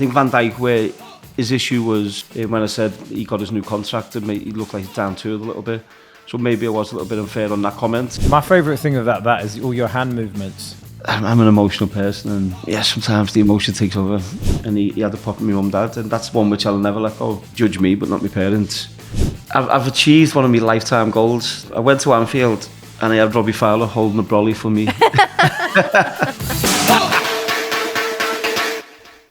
think Van Dijk, where his issue was when I said he got his new contract, and he looked like he's down to it a little bit. So maybe I was a little bit unfair on that comment. My favourite thing of that is all your hand movements. I'm an emotional person, and yeah, sometimes the emotion takes over. And he had a pop at my mum and dad, and that's one which I'll never let go. Judge me, but not my parents. I've achieved one of my lifetime goals. I went to Anfield, and I had Robbie Fowler holding a brolly for me.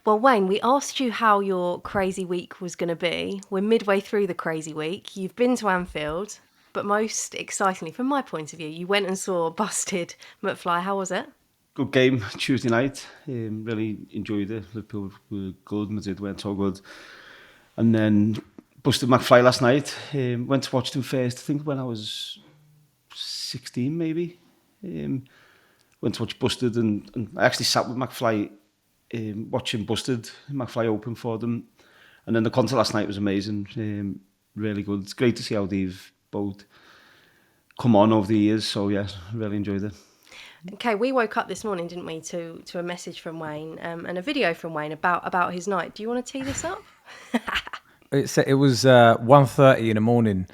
Well, Wayne, we asked you how your crazy week was going to be. We're midway through the crazy week. You've been to Anfield, but most excitingly, from my point of view, you went and saw Busted McFly. How was it? Good game Tuesday night. Really enjoyed it. Liverpool were good. Madrid weren't so good. And then Busted McFly last night. Went to watch them first, I think when I was 16 maybe. Went to watch Busted, and I actually sat with McFly watching Busted. McFly open for them. And then the concert last night was amazing. Really good. It's great to see how they've both come on over the years. So yeah, really enjoyed it. Okay, we woke up this morning, didn't we, to a message from Wayne and a video from Wayne about his night. Do you want to tee this up? It was 1:30 in the morning.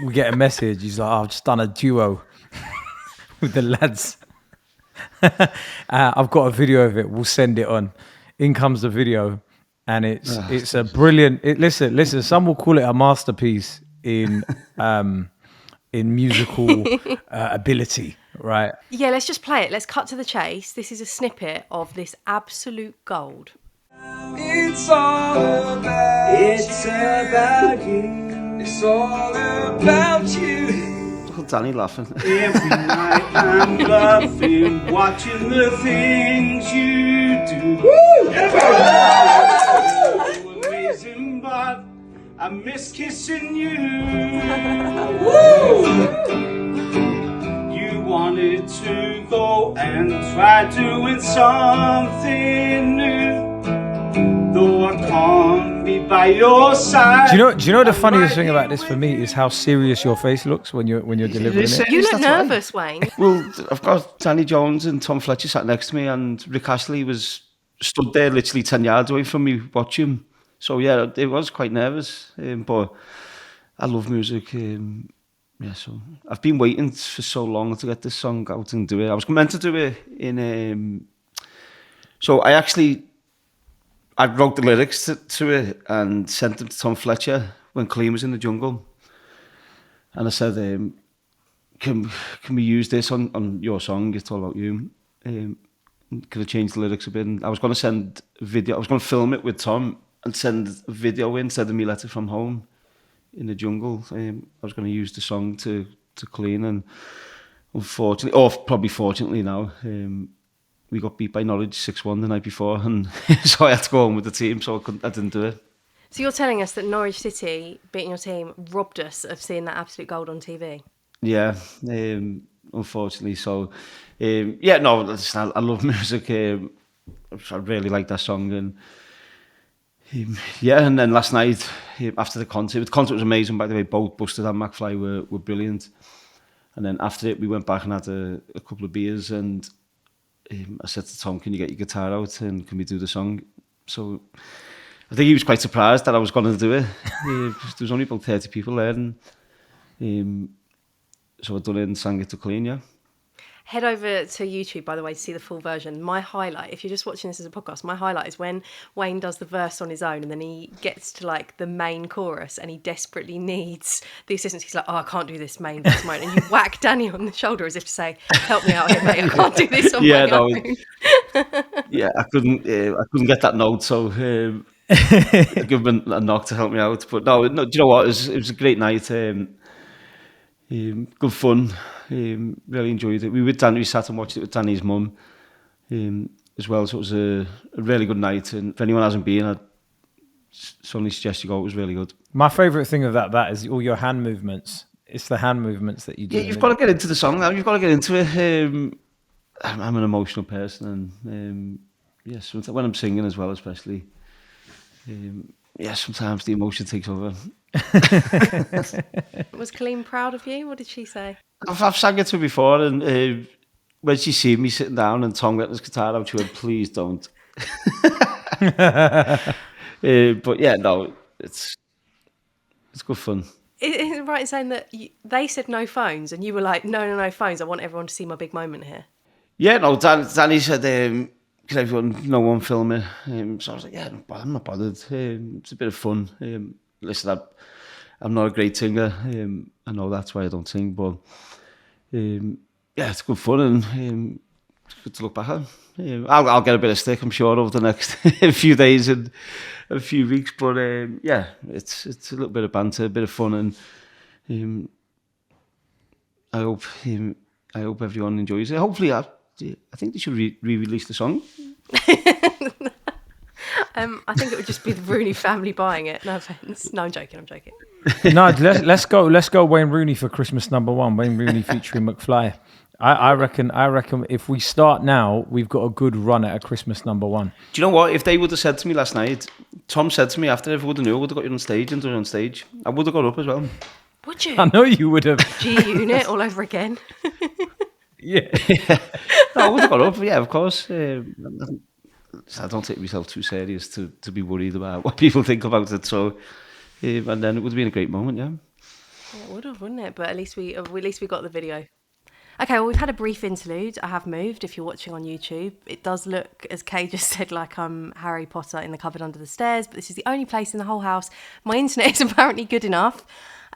We get a message. He's like, I've just done a duo with the lads. I've got a video of it. We'll send it on. In comes the video, and it's a brilliant. Listen. Some will call it a masterpiece in musical ability, right? Yeah, let's just play it. Let's cut to the chase. This is a snippet of this absolute gold. It's all about you. It's all about you. Look at Danny laughing. Every night I'm laughing, watching the things you do. Woo! Amazing, but I miss kissing you. Woo! You wanted to go and try doing something new. Though I can't be by your side. Do you know the funniest thing about this for me is how serious your face looks when you're delivering it. You look nervous, Wayne. Well, I've got Danny Jones and Tom Fletcher sat next to me, and Rick Astley was stood there literally 10 yards away from me watching. So yeah, it was quite nervous, but I love music. Yeah, so I've been waiting for so long to get this song out and do it. I was meant to do it in. So I wrote the lyrics to it and sent them to Tom Fletcher when Clean was in the jungle. And I said, can we use this on your song? It's all about you. Can I change the lyrics a bit? And I was going to send a video. I was going to film it with Tom and send a video in, send me letter from home in the jungle. I was going to use the song to Clean, and unfortunately, or probably fortunately now, we got beat by Norwich 6-1 the night before, and so I had to go home with the team, so I didn't do it. So you're telling us that Norwich City beating your team robbed us of seeing that absolute gold on TV? Yeah, unfortunately. So, yeah, no, listen, I love music. I really like that song, and yeah, and then last night after the concert was amazing. By the way, both Busted and McFly were brilliant. And then after it, we went back and had a couple of beers, and I said to Tom, can you get your guitar out and can we do the song? So I think he was quite surprised that I was going to do it. There was only about 30 people there, and so I done it and sang it to Clean, yeah. Head over to YouTube, by the way, to see the full version. My highlight, if you're just watching this as a podcast, my highlight is when Wayne does the verse on his own and then he gets to like the main chorus and he desperately needs the assistance. He's like, oh, I can't do this main verse, mate. And you whack Danny on the shoulder as if to say, help me out here, mate. I can't do this on my own. Yeah, I couldn't get that note, so I give him a knock to help me out. But no, do you know what? It was a great night. Good fun. Really enjoyed it. We sat and watched it with Danny's mum as well, so it was a really good night. And if anyone hasn't been, I'd certainly suggest you go. It was really good. My favourite thing of that is all your hand movements. It's the hand movements that you do. Yeah, you've got to get into the song now. You've got to get into it. I'm an emotional person, and yes, when I'm singing as well, especially. Yeah, sometimes the emotion takes over. Was Colleen proud of you? What did she say? I've sang it to her before, and when she seen me sitting down and Tom getting his guitar out, she went, please don't. But yeah, no, it's good fun. Is it right in saying that they said no phones and you were like, no phones, I want everyone to see my big moment here? Yeah, no, Danny said, because everyone, no one film it. So I was like, yeah, I'm not bothered. It's a bit of fun. Listen, I'm not a great singer. I know that's why I don't sing, but yeah, it's good fun and it's good to look back at. I'll get a bit of stick, I'm sure, over the next few days and a few weeks. But yeah, it's a little bit of banter, a bit of fun, and I hope everyone enjoys it. Hopefully, I think they should re-release the song. I think it would just be the Rooney family buying it. No offense. No, I'm joking. No, let's go Wayne Rooney for Christmas #1. Wayne Rooney featuring McFly. I reckon if we start now, we've got a good run at a Christmas #1. Do you know what? If they would have said to me last night, Tom said to me after, if I would have knew, I would have got you on stage and done it on stage. I would have got up as well. Would you? I know you would have. G-Unit all over again. Yeah. No, I would have got up, yeah, of course. I don't take myself too serious to be worried about what people think about it. So, and then it would have been a great moment, yeah. It would have, wouldn't it? But at least we got the video. Okay, well, we've had a brief interlude. I have moved, if you're watching on YouTube. It does look, as Kay just said, like I'm Harry Potter in the cupboard under the stairs, but this is the only place in the whole house. My internet is apparently good enough,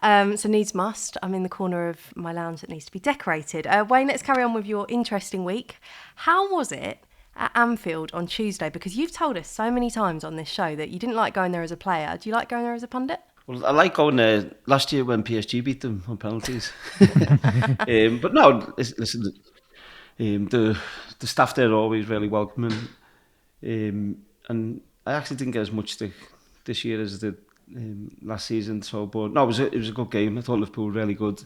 so needs must. I'm in the corner of my lounge that needs to be decorated. Wayne, let's carry on with your interesting week. How was it at Anfield on Tuesday? Because you've told us so many times on this show that you didn't like going there as a player. Do you like going there as a pundit? Well, I like going there last year when PSG beat them on penalties. But no, listen, the staff there are always really welcoming. And I actually didn't get as much stick this year as I did last season. So, but no, it was a good game. I thought Liverpool were really good.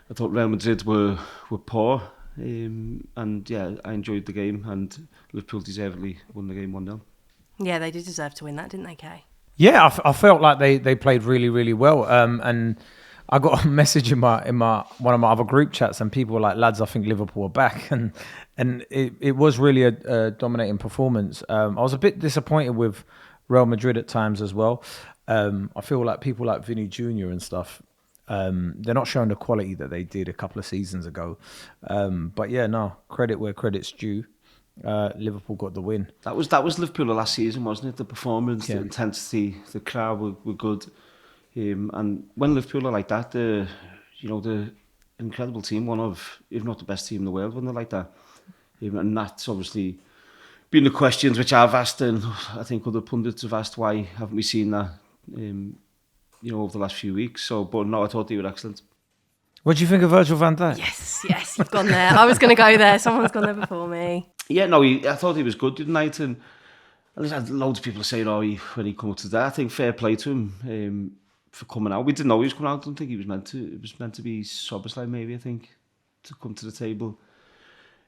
I thought Real Madrid were poor. And yeah, I enjoyed the game, and Liverpool deservedly won the game 1-0. Yeah, they did deserve to win that, didn't they, Kay? Yeah, I felt like they played really, really well. And I got a message in my one of my other group chats, and people were like, "Lads, I think Liverpool are back," and it was really a dominating performance. I was a bit disappointed with Real Madrid at times as well. I feel like people like Vinny Jr. and stuff, they're not showing the quality that they did a couple of seasons ago. But yeah, no, credit where credit's due. Liverpool got the win. That was Liverpool last season, wasn't it? The performance, the intensity, the crowd were good. And when Liverpool are like that, the incredible team, one of, if not the best team in the world when they're like that. And that's obviously been the questions which I've asked, and I think other pundits have asked, why haven't we seen that over the last few weeks? So, but no, I thought they were excellent. What do you think of Virgil van Dijk? Yes, you've gone there. I was going to go there. Someone's gone there before me. Yeah, no, I thought he was good tonight, and I had loads of people saying, when he come up to that, I think fair play to him for coming out. We didn't know he was coming out. I don't think he was meant to. It was meant to be Soboslai, maybe, I think, to come to the table.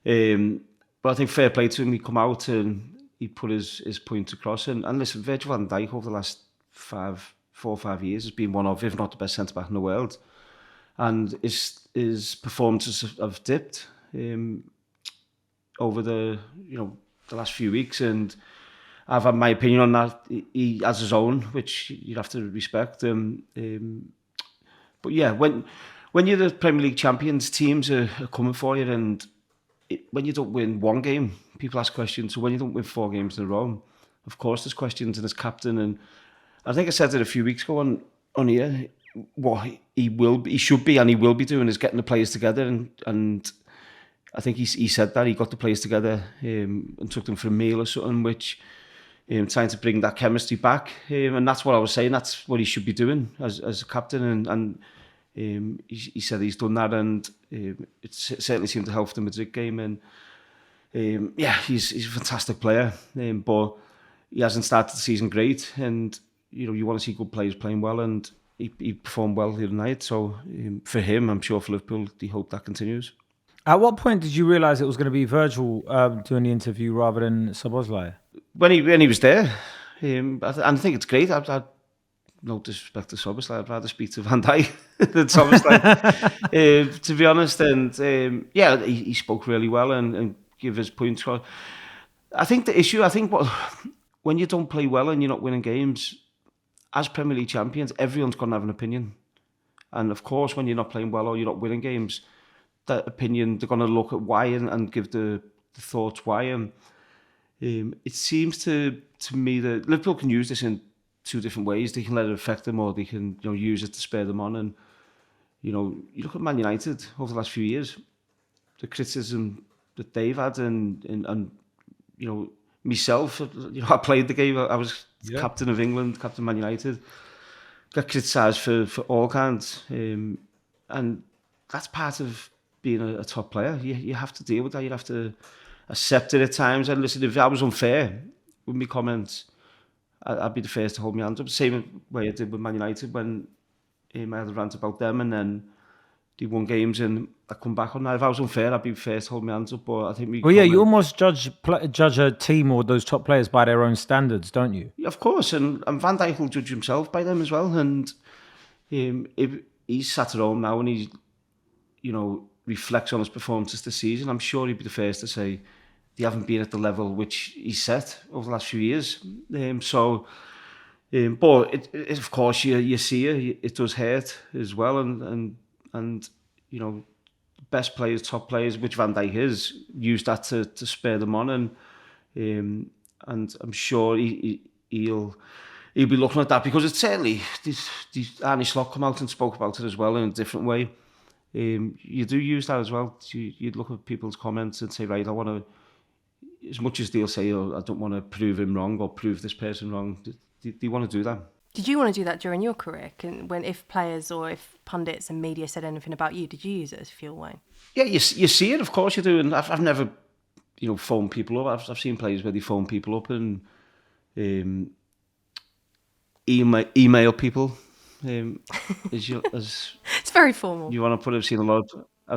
But I think fair play to him. He come out and he put his point across. And listen, Virgil van Dijk over the last 4 or 5 years has been one of, if not the best centre back in the world. And his performances have dipped over the last few weeks, and I've had my opinion on that. He has his own, which you'd have to respect. But yeah, when you're the Premier League champions, teams are coming for you, and when you don't win one game, people ask questions. So when you don't win 4 games in a row, of course there's questions, and as captain, and I think I said it a few weeks ago on here, what he should be and he will be doing is getting the players together, and I think he said that he got the players together and took them for a meal or something, which trying to bring that chemistry back, and that's what I was saying. That's what he should be doing as a captain, and he said he's done that, and it certainly seemed to help the Madrid game. And he's a fantastic player, but he hasn't started the season great, and you want to see good players playing well, and he performed well here tonight. So for him, I'm sure for Liverpool, they hope that continues. At what point did you realise it was going to be Virgil doing the interview rather than Szoboszlai? When he was there, and I think it's great. I'd no disrespect to Szoboszlai, I'd rather speak to Van Dijk than Szoboszlai, to be honest. And he spoke really well and gave his points. I think the issue, what when you don't play well and you're not winning games, as Premier League champions, everyone's going to have an opinion. And of course, when you're not playing well or you're not winning games, that opinion, they're going to look at why and give the thoughts why. And it seems to me that Liverpool can use this in two different ways. They can let it affect them, or they can use it to spur them on. And you look at Man United over the last few years, the criticism that they've had, and myself, I played the game. I was captain of England, captain of Man United. Got criticised for all kinds, and that's part of being a top player. You have to deal with that. You have to accept it at times. And listen, if I was unfair with my comments, I'd be the first to hold my hands up. Same way I did with Man United when I had a rant about them, and then they won games, and I come back on that. If I was unfair, I'd be the first to hold my hands up. But I think you almost judge a team or those top players by their own standards, don't you? Of course, and Van Dijk will judge himself by them as well. And if he's sat at home now and he, reflects on his performances this season, I'm sure he'd be the first to say they haven't been at the level which he set over the last few years. But of course, you see it does hurt as well, and best players, top players, which Van Dijk is, use that to spur them on, and I'm sure he'll be looking at that, because it's certainly Arne Slot come out and spoke about it as well in a different way. You do use that as well. You'd look at people's comments and say, right, I want to, as much as they'll say, oh, I don't want to prove him wrong or prove this person wrong, they want to do that. Did you want to do that during your career? If players or if pundits and media said anything about you, did you use it as fuel, Wayne? Yeah, you see it, of course you do. And I've never, phoned people up. I've seen players where they phone people up and email people. It's very formal. You want to put it. I've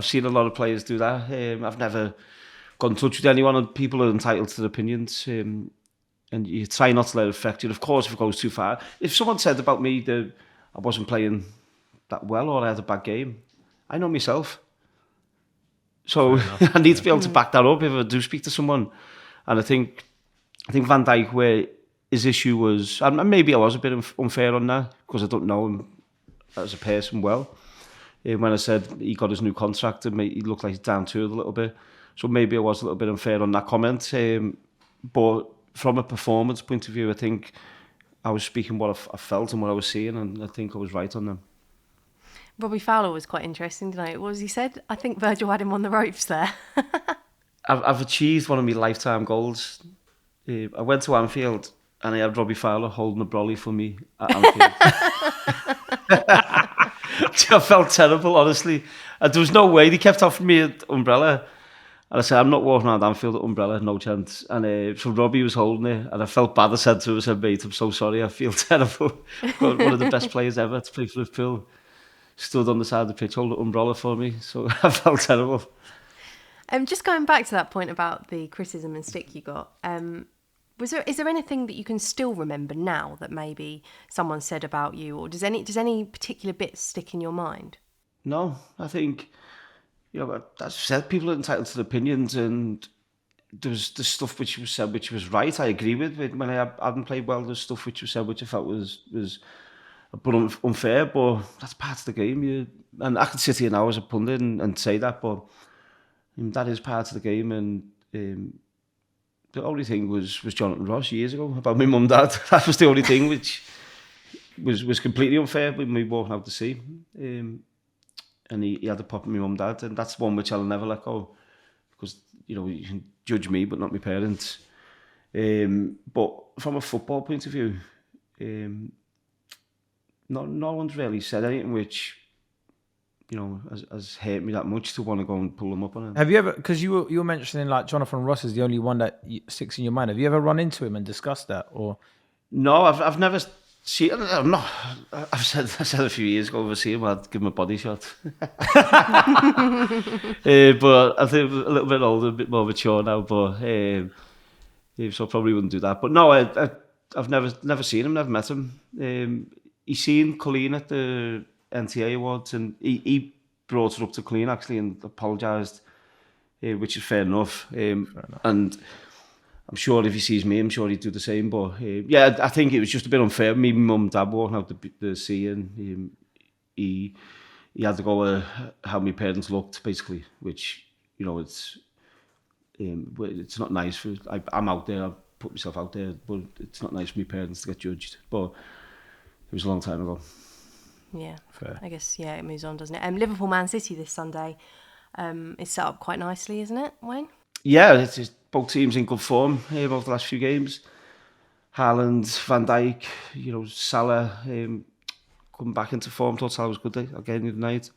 seen a lot of players do that. I've never got in touch with anyone, and people are entitled to their opinions. And you try not to let it affect you. And of course, if it goes too far, if someone said about me that I wasn't playing that well or I had a bad game, I know myself. So I need to be able to back that up if I do speak to someone. And I think Van Dijk, where his issue was, and maybe I was a bit unfair on that because I don't know him as a person well. When I said he got his new contract, he looked like he's down to it a little bit. So maybe I was a little bit unfair on that comment. But from a performance point of view, I think I was speaking what I felt and what I was seeing, and I think I was right on them. Robbie Fowler was quite interesting tonight. What was he said? I think Virgil had him on the ropes there. I've achieved one of my lifetime goals. I went to Anfield and I had Robbie Fowler holding a brolly for me at Anfield. I felt terrible, honestly. There was no way. They kept offering me an umbrella. And I said, I'm not walking around Anfield with umbrella, no chance. And so Robbie was holding it, and I felt bad. I said to him, mate, I'm so sorry, I feel terrible. One of the best players ever to play for Liverpool stood on the side of the pitch, holding an umbrella for me. So I felt terrible. Just going back to that point about the criticism and stick you got, is there anything that you can still remember now that maybe someone said about you, or does any particular bit stick in your mind? No, I think, as I said, people are entitled to their opinions, and there's the stuff which was said which was right. I agree with when I hadn't played well. There's stuff which was said which I felt was unfair, but that's part of the game. And I could sit here now as a pundit and say that, but that is part of the game. And the only thing was Jonathan Ross years ago about my mum and dad. That was the only thing which was completely unfair with me walking out to sea. And he had a pop at my mum and dad, and that's one which I'll never let go, because you can judge me but not my parents. But from a football point of view, no one's really said anything which has hurt me that much to want to go and pull them up on it. Have you ever, because you were mentioning like Jonathan Ross is the only one that sticks in your mind, have you ever run into him and discussed that? Or no, I've never seen. I've said a few years ago, if I see him, I'd give him a body shot. But I think a little bit older, a bit more mature now, but so I probably wouldn't do that. But no, I've never seen him, never met him. He's seen Colleen at the NTA Awards, and he brought her up to Colleen actually and apologised, which is fair enough. And I'm sure if he sees me, I'm sure he'd do the same. But yeah, I think it was just a bit unfair. Me, my mum and dad walking out the sea, and he had to go how my parents looked, basically, which, you know, it's not nice for. I'm out there. I put myself out there, but it's not nice for my parents to get judged. But it was a long time ago. Yeah, Fair. I guess, yeah, it moves on, doesn't it? Liverpool Man City this Sunday is set up quite nicely, isn't it, Wayne? Yeah, it's both teams in good form over the last few games. Haaland, Van Dijk, you know, Salah coming back into form. Thought Salah was good again the other night.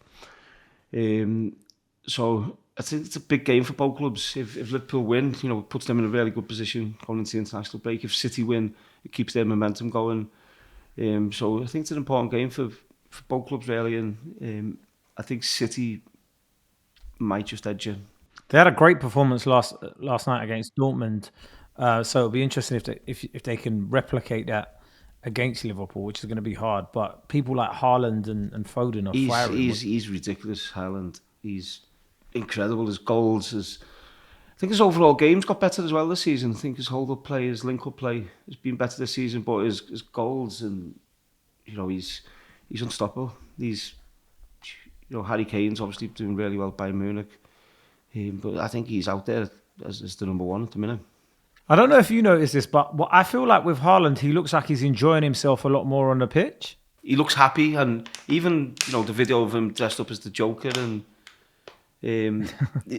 So I think it's a big game for both clubs. If Liverpool win, you know, it puts them in a really good position going into the international break. If City win, it keeps their momentum going. So I think it's an important game for both clubs, really. And I think City might just edge it. They had a great performance last night against Dortmund, so it'll be interesting if they can replicate that against Liverpool, which is going to be hard. But people like Haaland and Foden are firing. He's ridiculous, Haaland. He's incredible. His goals, I think his overall game's got better as well this season. I think his hold-up play, his link-up play has been better this season. But his goals, and you know, he's unstoppable. You know, Harry Kane's obviously doing really well by Munich. But I think he's out there as the number one at the minute. I don't know if you noticed this, but I feel like with Haaland, he looks like he's enjoying himself a lot more on the pitch. He looks happy, and even, you know, the video of him dressed up as the Joker, and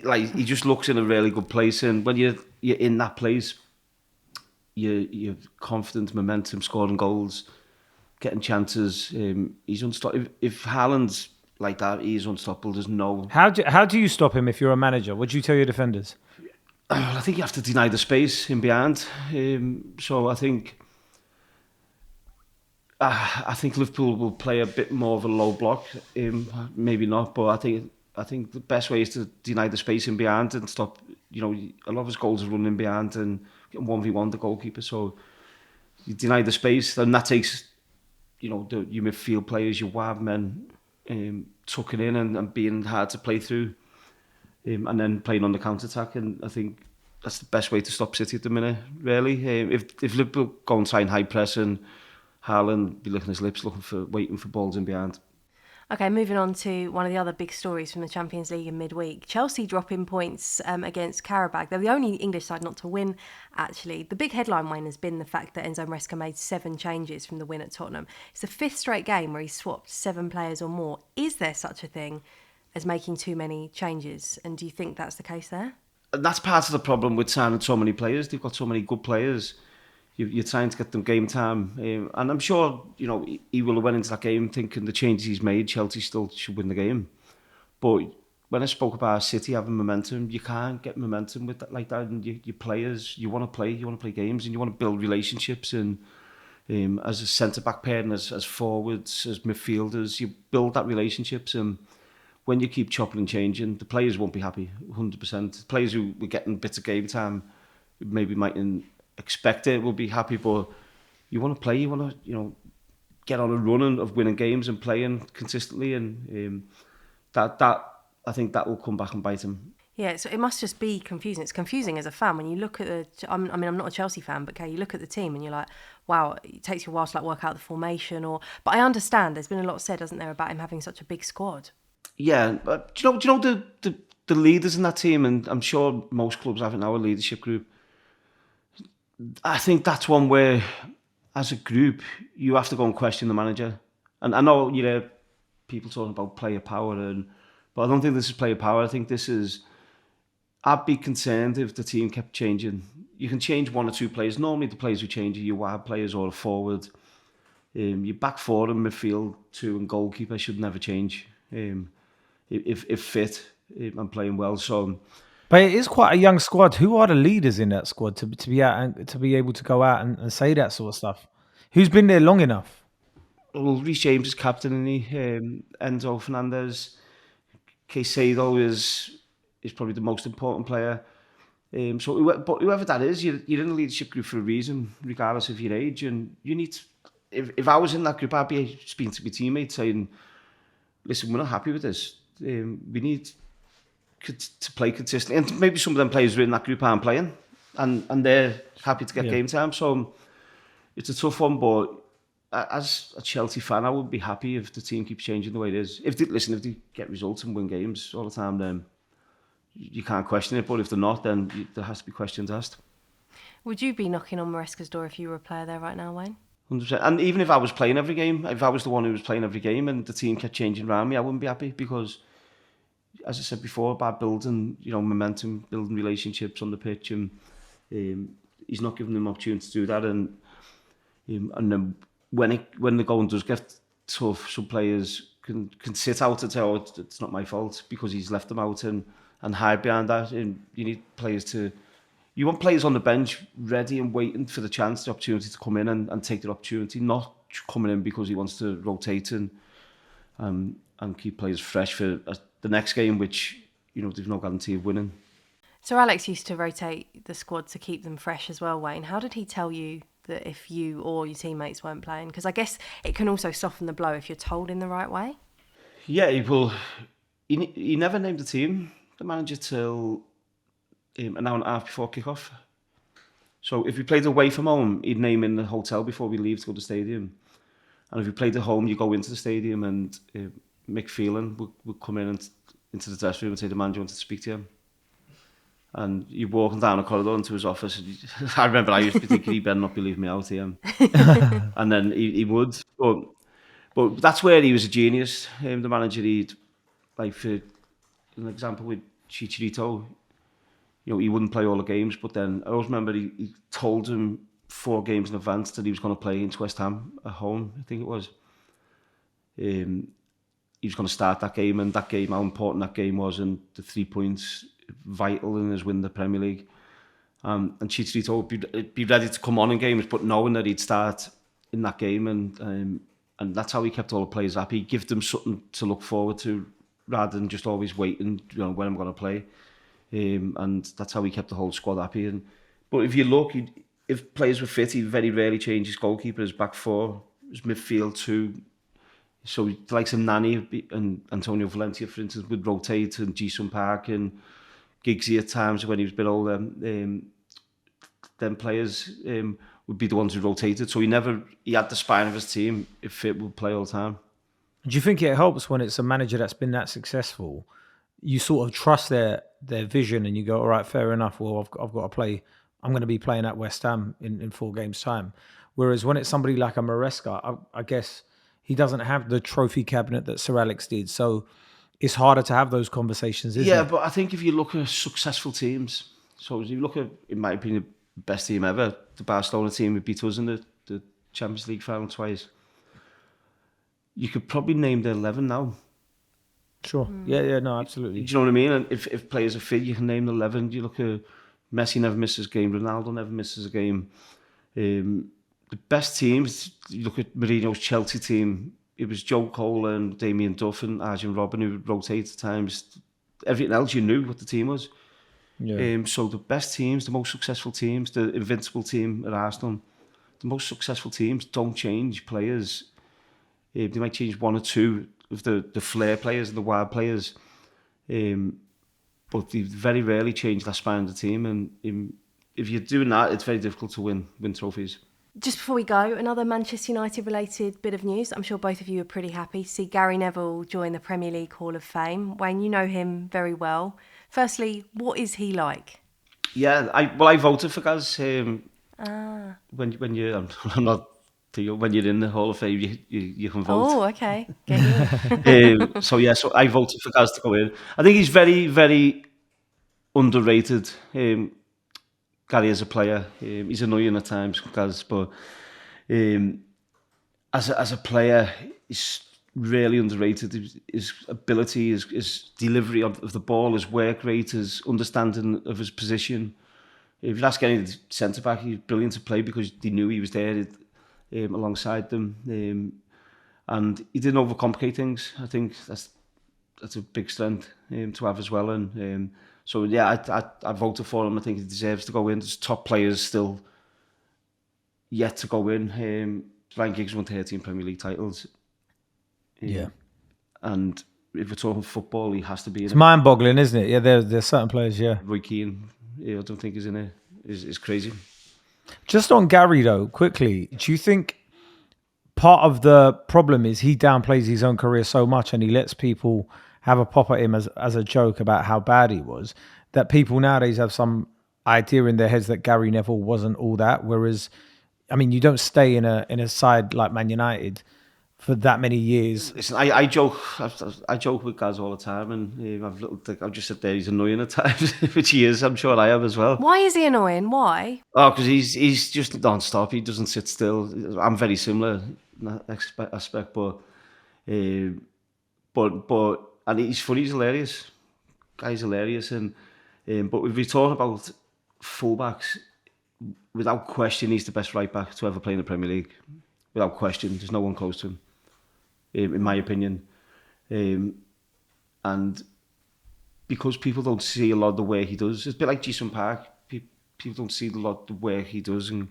like, he just looks in a really good place. And when you're in that place, you're confident, momentum, scoring goals, getting chances. He's unstoppable. If Haaland's like that, he's unstoppable. There's no. How do you stop him if you're a manager? What do you tell your defenders? I think you have to deny the space in behind. So I think Liverpool will play a bit more of a low block. Maybe not, but I think the best way is to deny the space in behind and stop. You know, a lot of his goals are running behind and getting 1v1 the goalkeeper. So you deny the space, and that takes, you know, your midfield players, your wide men, tucking in and being hard to play through. And then playing on the counter-attack, and I think that's the best way to stop City at the minute, really. If Liverpool go and try and high press, and Haaland be licking his lips, waiting for balls in behind. Okay, moving on to one of the other big stories from the Champions League in midweek. Chelsea dropping points against Karabakh. They're the only English side not to win, actually. The big headline, Wayne, has been the fact that Enzo Maresca made 7 changes from the win at Tottenham. It's the 5th straight game where he swapped 7 players or more. Is there such a thing as making too many changes, and do you think that's the case there? And that's part of the problem with signing so many players. They've got so many good players. You're trying to get them game time, and I'm sure, you know, he will have went into that game thinking the changes he's made, Chelsea still should win the game. But when I spoke about City having momentum, you can't get momentum with that like that. And your players, you want to play games, and you want to build relationships. And as a centre back pair, and as forwards, as midfielders, you build that relationships. And when you keep chopping and changing, the players won't be happy, 100%. The players who were getting bits of game time, maybe mightn't expect it, will be happy, but you want to play, you want to, you know, get on a run of winning games and playing consistently, and that I think that will come back and bite him. Yeah, so it must just be confusing. It's confusing as a fan when you look at the. I mean, I'm not a Chelsea fan, but okay, you look at the team and you're like, wow, it takes you a while to like work out the formation, but I understand. There's been a lot said, hasn't there, about him having such a big squad. Yeah, but do you know the leaders in that team, and I'm sure most clubs have in our leadership group. I think that's one where, as a group, you have to go and question the manager. And I know, you know, people talking about player power, but I don't think this is player power. I think this is. I'd be concerned if the team kept changing. You can change 1 or 2 players. Normally, the players who change are your wide players or a forward. Your back 4 and midfield 2 and goalkeeper should never change. If fit and playing well, so. But it is quite a young squad. Who are the leaders in that squad to be out and to be able to go out and say that sort of stuff? Who's been there long enough? Well, Reece James is captain, and Enzo Fernandez, Caicedo is probably the most important player. But whoever that is, you're in a leadership group for a reason, regardless of your age, and you need. If I was in that group, I'd be speaking to my teammates saying, "Listen, we're not happy with this. We need to play consistently." And maybe some of them players who are in that group aren't playing. and they're happy to get game time. So it's a tough one, but as a Chelsea fan, I would be happy if the team keeps changing the way it is. If they get results and win games all the time, then you can't question it. But if they're not, then there has to be questions asked. Would you be knocking on Maresca's door if you were a player there right now, Wayne? 100%. And even if I was playing every game, if I was the one who was playing every game and the team kept changing around me, I wouldn't be happy because, as I said before, about building, momentum, building relationships on the pitch, and he's not giving them opportunity to do that. And then when the going does get tough, some players can sit out and say, "Oh, it's not my fault," because he's left them out and hide behind that. And you need players to. You want players on the bench ready and waiting for the opportunity to come in and take the opportunity, not coming in because he wants to rotate and keep players fresh for the next game, which there's no guarantee of winning. Sir Alex used to rotate the squad to keep them fresh as well, Wayne. How did he tell you that if you or your teammates weren't playing? Because I guess it can also soften the blow if you're told in the right way. Yeah, he never named the team, the manager, till an hour and a half before kick-off. So if we played away from home, he'd name in the hotel before we leave to go to the stadium. And if we played at home, you go into the stadium and Mick Phelan would come in into the dressing room and say, "The manager wanted to speak to him." And you're walking down a corridor into his office. And I remember I used to be thinking, he better not be leaving me out here. And then he would. But that's where he was a genius. The manager, like for an example with Chicharito, he wouldn't play all the games, but then I always remember he told him 4 games in advance that he was going to play against West Ham at home, I think it was. He was going to start that game, and that game, how important that game was, and the 3 points, vital in his win the Premier League. And Chicharito would be ready to come on in games, but knowing that he'd start in that game, and that's how he kept all the players happy. He'd give them something to look forward to, rather than just always waiting, when I'm going to play. And that's how he kept the whole squad happy. But if you look, if players were fit, he very rarely changed his goalkeeper, his back 4, his midfield 2. So like some Nani and Antonio Valencia, for instance, would rotate, and Ji-sung Park and Giggsy at times when he was a bit older. Then players would be the ones who rotated. So he had the spine of his team, if fit, would play all the time. Do you think it helps when it's a manager that's been that successful? You sort of trust their vision, and you go, all right, fair enough. Well, I've got to play. I'm going to be playing at West Ham in 4 games' time. Whereas when it's somebody like a Maresca, I guess he doesn't have the trophy cabinet that Sir Alex did. So it's harder to have those conversations, isn't it? Yeah, but I think if you look at successful teams, so if you look at, in my opinion, the best team ever, the Barcelona team who beat us in the Champions League final twice, you could probably name the 11 now. Sure. Yeah, no, absolutely. Do you know what I mean? And if players are fit, you can name the 11. You look at Messi never misses a game, Ronaldo never misses a game. The best teams, you look at Mourinho's Chelsea team, it was Joe Cole and Damien Duff and Arjen Robben who would rotate at times. Everything else, you knew what the team was. Yeah. So the best teams, the most successful teams, the invincible team at Arsenal, the most successful teams don't change players. They might change 1 or 2 of the flair players and the wild players, but they very rarely change that spine of the team. And if you're doing that, it's very difficult to win trophies. Just before we go, another Manchester United related bit of news. I'm sure both of you are pretty happy to see Gary Neville join the Premier League Hall of Fame. Wayne, you know him very well. Firstly, what is he like? Yeah, I voted for Gaz. When you're, I'm not. When you're in the Hall of Fame, you can vote. Oh, okay. Get you. So I voted for Gaz to go in. I think he's very, very underrated. Gary as a player, he's annoying at times, Gaz, but as a player, he's really underrated. His ability, his delivery of the ball, his work rate, his understanding of his position. If you ask any centre back, he's brilliant to play because they knew he was there. Alongside them, and he didn't overcomplicate things. I think that's a big strength to have as well. And so I voted for him. I think he deserves to go in. There's top players still yet to go in. Ryan Giggs won 13 Premier League titles. And if we're talking football, he has to be in. It's mind-boggling, isn't it? Yeah, there's certain players. Yeah, Roy Keane, I don't think he's in it. is crazy. Just on Gary though, quickly, do you think part of the problem is he downplays his own career so much and he lets people have a pop at him as a joke about how bad he was, that people nowadays have some idea in their heads that Gary Neville wasn't all that? Whereas, I mean, you don't stay in a side like Man United for that many years. Listen, I joke with Gaz all the time, and I've just said there he's annoying at times, which he is. I'm sure I have as well. Why is he annoying? Why? Oh, because he's just non-stop. He doesn't sit still. I'm very similar in that aspect, but and he's funny. He's hilarious. Guy's hilarious, and but if we talk about fullbacks, without question, he's the best right back to ever play in the Premier League. Without question, there's no one close to him, in my opinion. And because people don't see a lot of the way he does, it's a bit like Jason Park. People don't see a lot of the way he does, and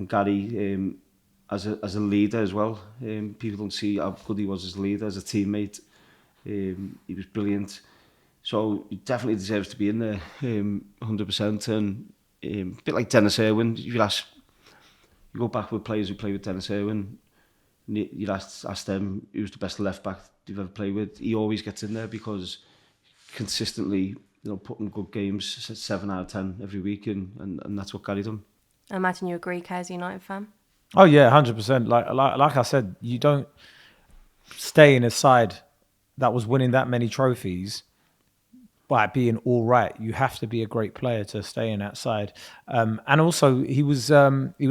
Gary as a leader as well. People don't see how good he was as a leader, as a teammate. He was brilliant. So he definitely deserves to be in there, 100%. And a bit like Dennis Irwin, if you go back with players who played with Dennis Irwin, you'd ask them who's the best left back you've ever played with. He always gets in there because consistently, putting good games, 7 out of 10 every week, and that's what Gary done. I imagine you agree, Kay, as a United fan. Oh yeah, 100%. Like I said, you don't stay in a side that was winning that many trophies by being all right. You have to be a great player to stay in that side. And also, he was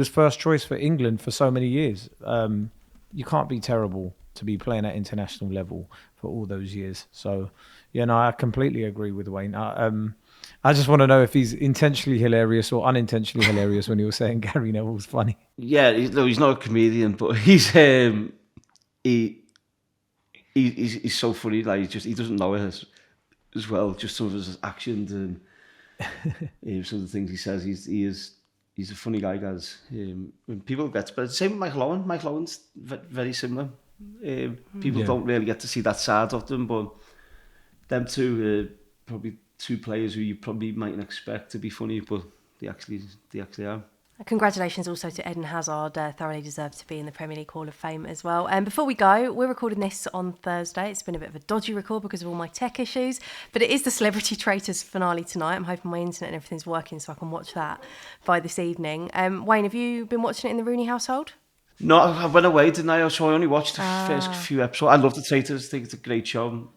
first choice for England for so many years. You can't be terrible to be playing at international level for all those years. So, I completely agree with Wayne. I just want to know if he's intentionally hilarious or unintentionally hilarious when he was saying Gary Neville's funny. Yeah, he's not a comedian, but he's so funny. Like he doesn't know it as well. Just some of his actions and some of the things he says. He's a funny guy, guys. When people get, but same with Michael Owen. Michael Owen's very similar. People don't really get to see that side of them, but them two probably two players who you probably mightn't expect to be funny, but they actually are. Congratulations also to Eden Hazard, thoroughly deserved to be in the Premier League Hall of Fame as well. And before we go, we're recording this on Thursday. It's been a bit of a dodgy record because of all my tech issues, but it is the Celebrity Traitors finale tonight. I'm hoping my internet and everything's working so I can watch that by this evening. Wayne, have you been watching it in the Rooney household? No, I went away, didn't I? So I only watched the first few episodes. I love the Traitors. I think it's a great show.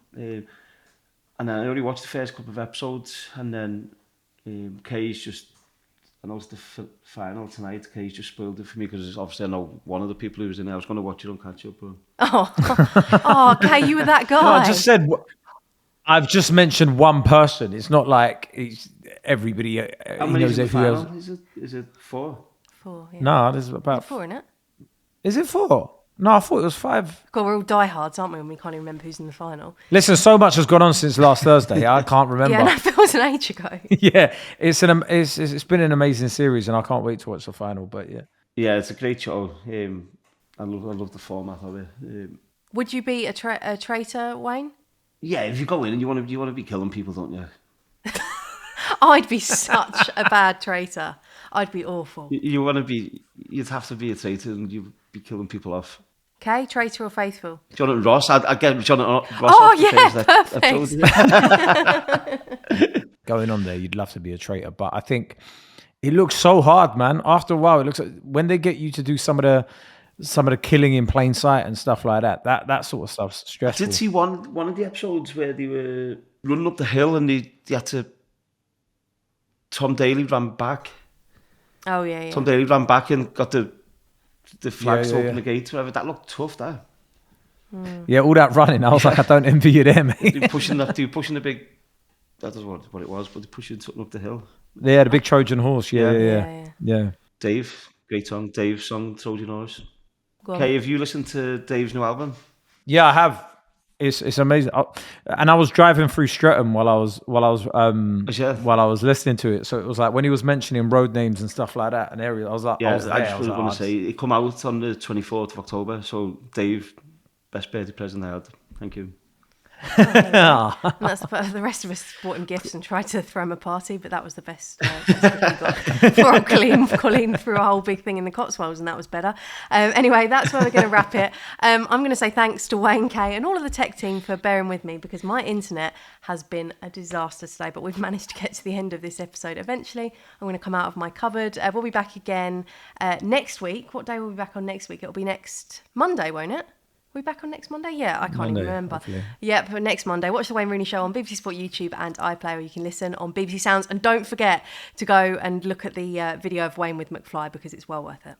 And then I only watched the first couple of episodes, and then Kay's just... I know it's the final tonight. Kay's just spoiled it for me because obviously I know one of the people who was in there. I was going to watch it on catch up. But... Oh, Kay, you were that guy. No, I just said, I've just mentioned one person. It's not like it's everybody. How many is the final? Is it 4? 4, yeah. No, there's about 4, isn't it? Is it 4? No, I thought it was 5. God, we're all diehards, aren't we? And we can't even remember who's in the final. Listen, so much has gone on since last Thursday. I can't remember. Yeah, that was an age ago. Yeah, it's been an amazing series, and I can't wait to watch the final. But yeah, it's a great show. I love the format of it. Would you be a traitor, Wayne? Yeah, if you go in and you want to be killing people, don't you? I'd be such a bad traitor. I'd be awful. You'd have to be a traitor, and you'd be killing people off. Okay, traitor or faithful? Jonathan Ross. I'd get Jonathan Ross. Oh, yeah, perfect. Going on there, you'd love to be a traitor, but I think it looks so hard, man. After a while, it looks like when they get you to do some of the killing in plain sight and stuff like that sort of stuff's stressful. I did see one of the episodes where they were running up the hill and they had to... Tom Daly ran back. Oh, yeah. Tom Daly ran back and got the flags to open the gate, whatever. That looked tough, that. Yeah, all that running. I was like, I don't envy you there, mate. They were pushing the big... That was what it was, but they're pushing something up the hill. Yeah, the big Trojan horse. Yeah. Dave, great song. Dave's song, Trojan Horse. Okay, have you listened to Dave's new album? Yeah, I have. It's amazing. And I was driving through Streatham while I was listening to it. So it was like when he was mentioning road names and stuff like that, and area. I was like, yeah, I just was going to say it come out on the 24th of October. So Dave, best birthday present I had. Thank you. And that's the rest of us bought him gifts and tried to throw him a party, but that was the best gift we got. Poor old Colleen threw a whole big thing in the Cotswolds, and that was better. Anyway, that's where we're going to wrap it. I'm going to say thanks to Wayne K and all of the tech team for bearing with me, because my internet has been a disaster today, but we've managed to get to the end of this episode eventually. I'm going to come out of my cupboard. We'll be back again next week. What day will we be back on next week? It'll be next Monday, won't it? Are we back on next Monday? Yeah, I can't even remember. Hopefully. Yeah, but next Monday, watch the Wayne Rooney Show on BBC Sport YouTube and iPlayer, where you can listen on BBC Sounds. And don't forget to go and look at the video of Wayne with McFly, because it's well worth it.